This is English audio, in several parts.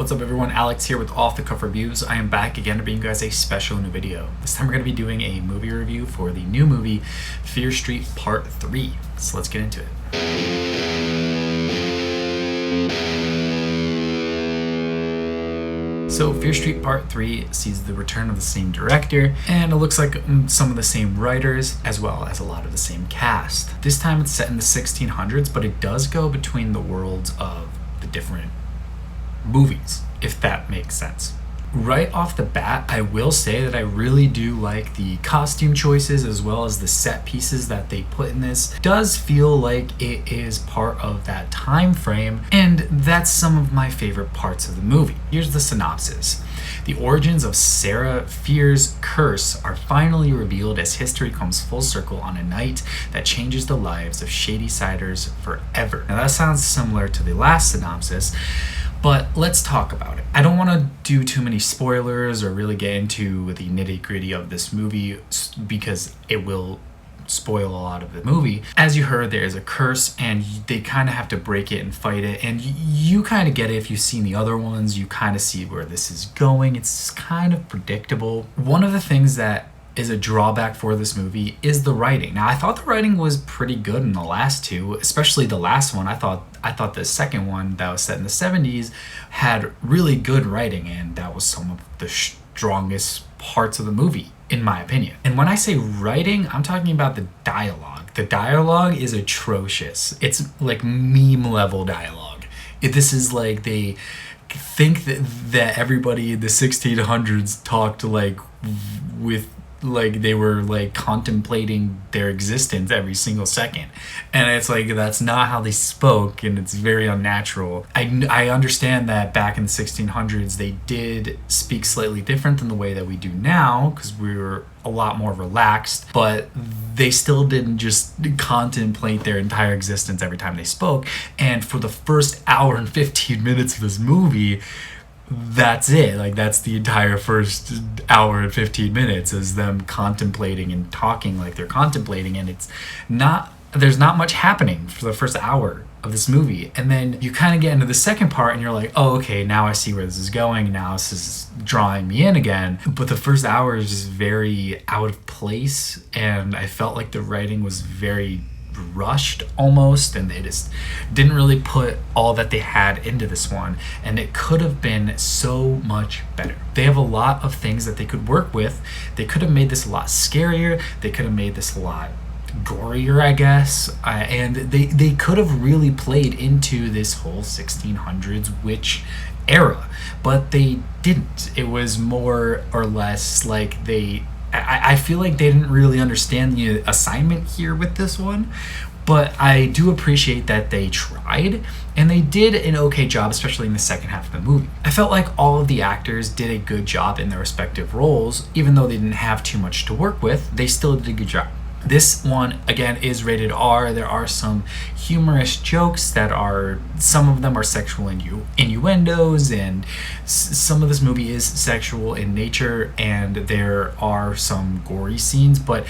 What's up everyone, Alex here with Off the Cuff Reviews. I am back again to bring you guys a special new video. This time we're going to be doing a movie review for the new movie Fear Street Part 3. So let's get into it. So Fear Street Part 3 sees the return of the same director, and it looks like some of the same writers, as well as a lot of the same cast. This time it's set in the 1600s, but it does go between the worlds of the different movies, if that makes sense. Right off the bat, I will say that I really do like the costume choices as well as the set pieces that they put in this. It does feel like it is part of that time frame, and that's some of my favorite parts of the movie. Here's the synopsis. The origins of Sarah Fear's curse are finally revealed as history comes full circle on a night that changes the lives of Shadysiders forever. Now that sounds similar to the last synopsis, but let's talk about it. I don't want to do too many spoilers or really get into the nitty-gritty of this movie because it will spoil a lot of the movie. As you heard, there is a curse and they kind of have to break it and fight it, and you kind of get it if you've seen the other ones. You kind of see where this is going. It's kind of predictable. One of the things that is a drawback for this movie is the writing. Now, I thought the writing was pretty good in the last two, especially the last one. I thought the second one that was set in the 70s had really good writing, and that was some of the strongest parts of the movie, in my opinion. And when I say writing, I'm talking about the dialogue. The dialogue is atrocious. It's like meme level dialogue. This is like they think that everybody in the 1600s talked like they were like contemplating their existence every single second, and it's like that's not how they spoke, and it's very unnatural. I understand that back in the 1600s they did speak slightly different than the way that we do now because we were a lot more relaxed, but they still didn't just contemplate their entire existence every time they spoke. And for the first hour and 15 minutes of this movie, that's it. Like, that's the entire first hour and 15 minutes is them contemplating and talking like they're contemplating, and there's not much happening for the first hour of this movie. And then you kind of get into the second part and you're like, oh, okay, now I see where this is going. Now this is drawing me in again. But the first hour is just very out of place, and I felt like the writing was very rushed almost, and they just didn't really put all that they had into this one, and it could have been so much better. They have a lot of things that they could work with. They could have made this a lot scarier. They could have made this a lot gorier, I guess, and they could have really played into this whole 1600s witch era, but they didn't. It was more or less like I feel like they didn't really understand the assignment here with this one, but I do appreciate that they tried, and they did an okay job, especially in the second half of the movie. I felt like all of the actors did a good job in their respective roles. Even though they didn't have too much to work with, they still did a good job. This one, again, is rated R. There are some humorous jokes some of them are sexual innuendos, and some of this movie is sexual in nature, and there are some gory scenes, but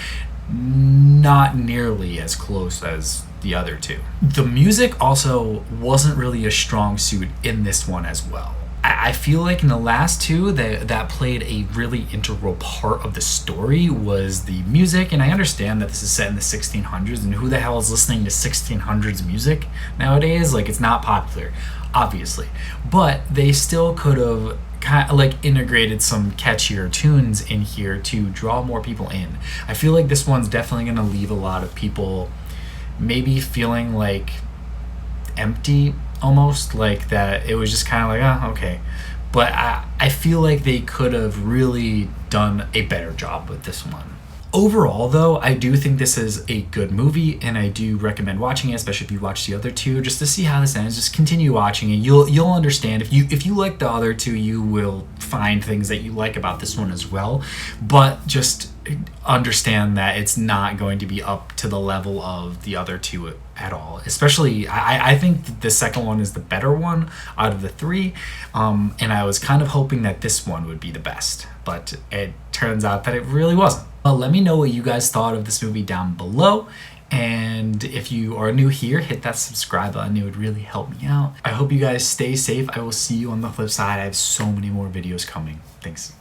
not nearly as close as the other two. The music also wasn't really a strong suit in this one as well. I feel like in the last two that played a really integral part of the story was the music, and I understand that this is set in the 1600s, and who the hell is listening to 1600s music nowadays? Like, it's not popular, obviously, but they still could have kind of like integrated some catchier tunes in here to draw more people in. I feel like this one's definitely going to leave a lot of people maybe feeling like empty, almost like that it was just kind of like, oh, okay. But I feel like they could have really done a better job with this one. Overall, though, I do think this is a good movie, and I do recommend watching it, especially if you watch the other two, just to see how this ends. Just continue watching it. You'll understand. If you like the other two, you will find things that you like about this one as well. But just understand that it's not going to be up to the level of the other two at all. Especially, I think the second one is the better one out of the three, and I was kind of hoping that this one would be the best, but it turns out that it really wasn't. Let me know what you guys thought of this movie down below, And if you are new here, hit that subscribe button. It would really help me out. I hope you guys stay safe. I will see you on the flip side. I have so many more videos coming. Thanks.